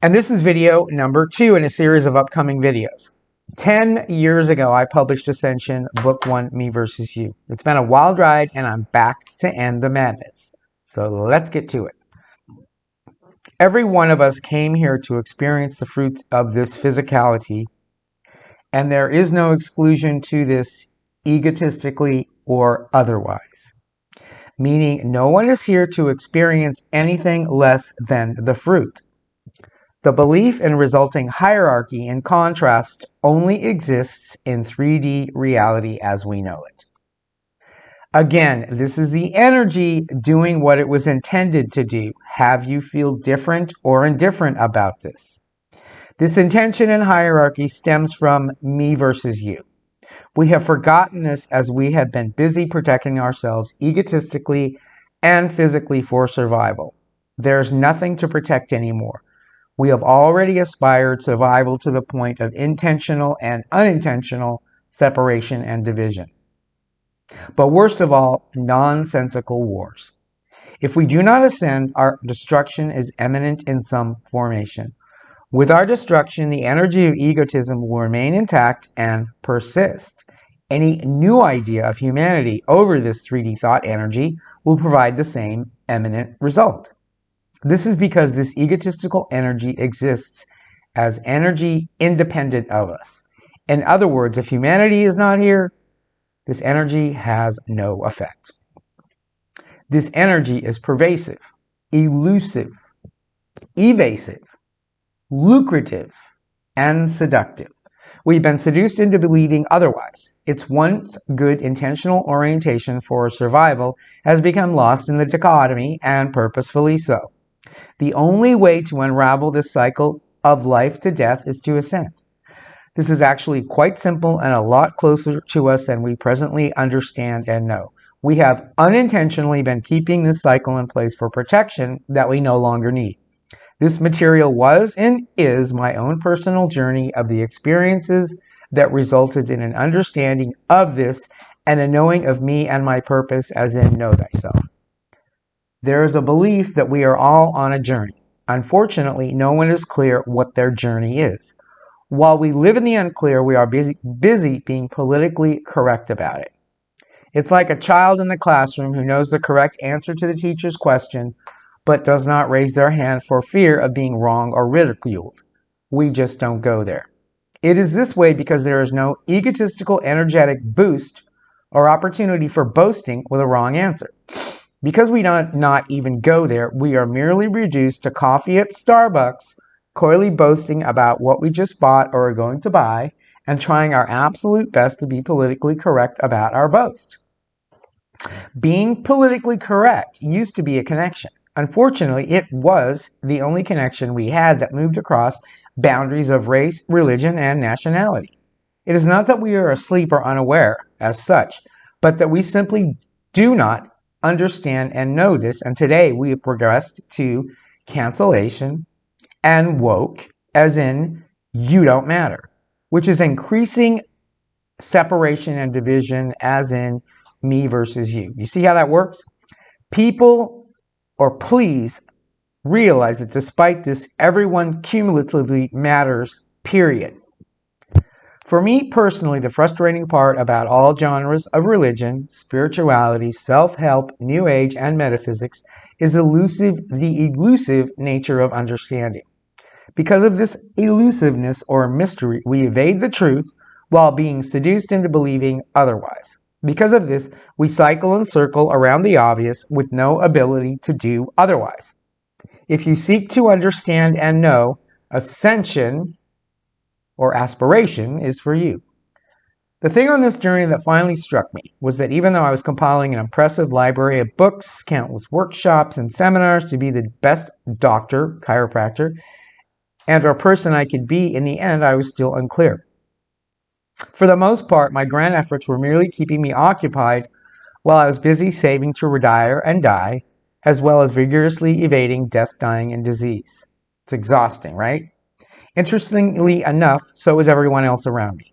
And this is video number 2 in a series of upcoming videos. 10 years ago, I published Ascension, Book 1, Me versus You. It's been a wild ride, and I'm back to end the madness. So let's get to it. Every one of us came here to experience the fruits of this physicality, and there is no exclusion to this egotistically or otherwise. Meaning, no one is here to experience anything less than the fruit. The belief in resulting hierarchy, in contrast, only exists in 3D reality as we know it. Again, this is the energy doing what it was intended to do. Have you feel different or indifferent about this? This intention and hierarchy stems from me versus you. We have forgotten this as we have been busy protecting ourselves egotistically and physically for survival. There's nothing to protect anymore. We have already aspired survival to the point of intentional and unintentional separation and division. But worst of all, nonsensical wars. If we do not ascend, our destruction is imminent in some formation. With our destruction, the energy of egotism will remain intact and persist. Any new idea of humanity over this 3D thought energy will provide the same imminent result. This is because this egotistical energy exists as energy independent of us. In other words, if humanity is not here, this energy has no effect. This energy is pervasive, elusive, evasive, lucrative, and seductive. We've been seduced into believing otherwise. Its once good intentional orientation for survival has become lost in the dichotomy, and purposefully so. The only way to unravel this cycle of life to death is to ascend. This is actually quite simple and a lot closer to us than we presently understand and know. We have unintentionally been keeping this cycle in place for protection that we no longer need. This material was and is my own personal journey of the experiences that resulted in an understanding of this and a knowing of me and my purpose, as in know thyself. There is a belief that we are all on a journey. Unfortunately, no one is clear what their journey is. While we live in the unclear, we are busy being politically correct about it. It's like a child in the classroom who knows the correct answer to the teacher's question, but does not raise their hand for fear of being wrong or ridiculed. We just don't go there. It is this way because there is no egotistical energetic boost or opportunity for boasting with a wrong answer. Because we do not even go there, we are merely reduced to coffee at Starbucks, coyly boasting about what we just bought or are going to buy, and trying our absolute best to be politically correct about our boast. Being politically correct used to be a connection. Unfortunately, it was the only connection we had that moved across boundaries of race, religion, and nationality. It is not that we are asleep or unaware as such, but that we simply do not understand and know this, and today we have progressed to cancellation and woke, as in you don't matter, which is increasing separation and division, as in me versus you. You see how that works? Please realize that despite this, everyone cumulatively matters, period. For me personally, the frustrating part about all genres of religion, spirituality, self-help, New Age, and metaphysics is the elusive nature of understanding. Because of this elusiveness or mystery, we evade the truth while being seduced into believing otherwise. Because of this, we cycle and circle around the obvious with no ability to do otherwise. If you seek to understand and know, ascension or aspiration is for you. The thing on this journey that finally struck me was that even though I was compiling an impressive library of books, countless workshops, and seminars to be the best doctor, chiropractor, and or person I could be, in the end, I was still unclear. For the most part, my grand efforts were merely keeping me occupied while I was busy saving to retire and die, as well as vigorously evading death, dying, and disease. It's exhausting, right? Interestingly enough, so is everyone else around me.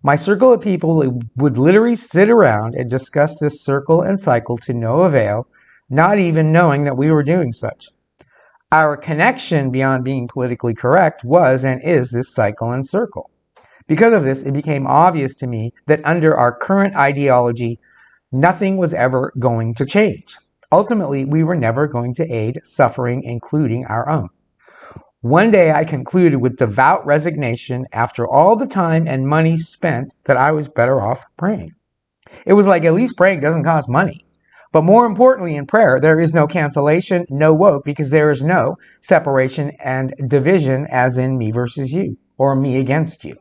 My circle of people would literally sit around and discuss this circle and cycle to no avail, not even knowing that we were doing such. Our connection beyond being politically correct was and is this cycle and circle. Because of this, it became obvious to me that under our current ideology, nothing was ever going to change. Ultimately, we were never going to aid suffering, including our own. One day I concluded with devout resignation after all the time and money spent that I was better off praying. It was like, at least praying doesn't cost money. But more importantly, in prayer, there is no cancellation, no woke, because there is no separation and division as in me versus you, or me against you.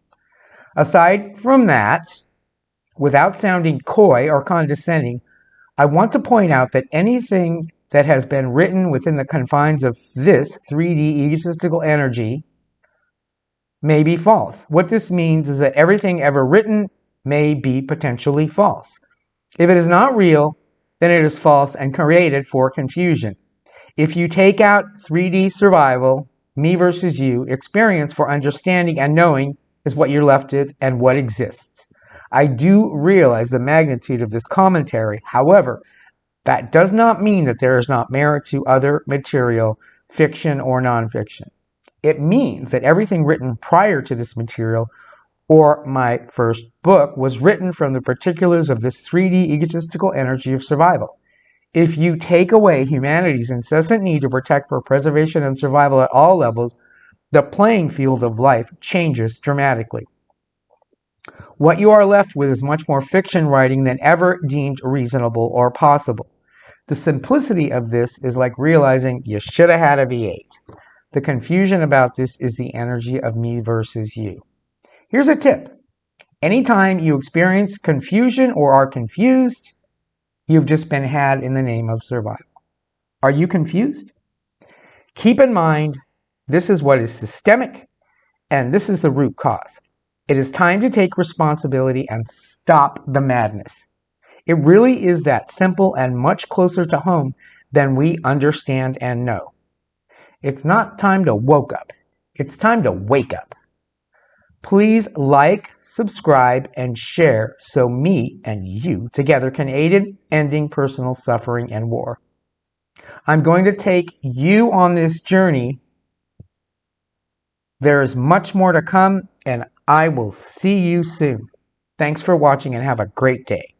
Aside from that, without sounding coy or condescending, I want to point out that anything that has been written within the confines of this 3D egotistical energy may be false. What this means is that everything ever written may be potentially false. If it is not real, then it is false and created for confusion. If you take out 3D survival, me versus you, experience for understanding and knowing is what you're left with and what exists. I do realize the magnitude of this commentary. However, that does not mean that there is not merit to other material, fiction or nonfiction. It means that everything written prior to this material or my first book was written from the particulars of this 3D egotistical energy of survival. If you take away humanity's incessant need to protect for preservation and survival at all levels, the playing field of life changes dramatically. What you are left with is much more fiction writing than ever deemed reasonable or possible. The simplicity of this is like realizing you should have had a V8. The confusion about this is the energy of me versus you. Here's a tip. Anytime you experience confusion or are confused, you've just been had in the name of survival. Are you confused? Keep in mind, this is what is systemic, and this is the root cause. It is time to take responsibility and stop the madness. It really is that simple and much closer to home than we understand and know. It's not time to woke up. It's time to wake up. Please like, subscribe, and share so me and you together can aid in ending personal suffering and war. I'm going to take you on this journey. There is much more to come, and I will see you soon. Thanks for watching and have a great day.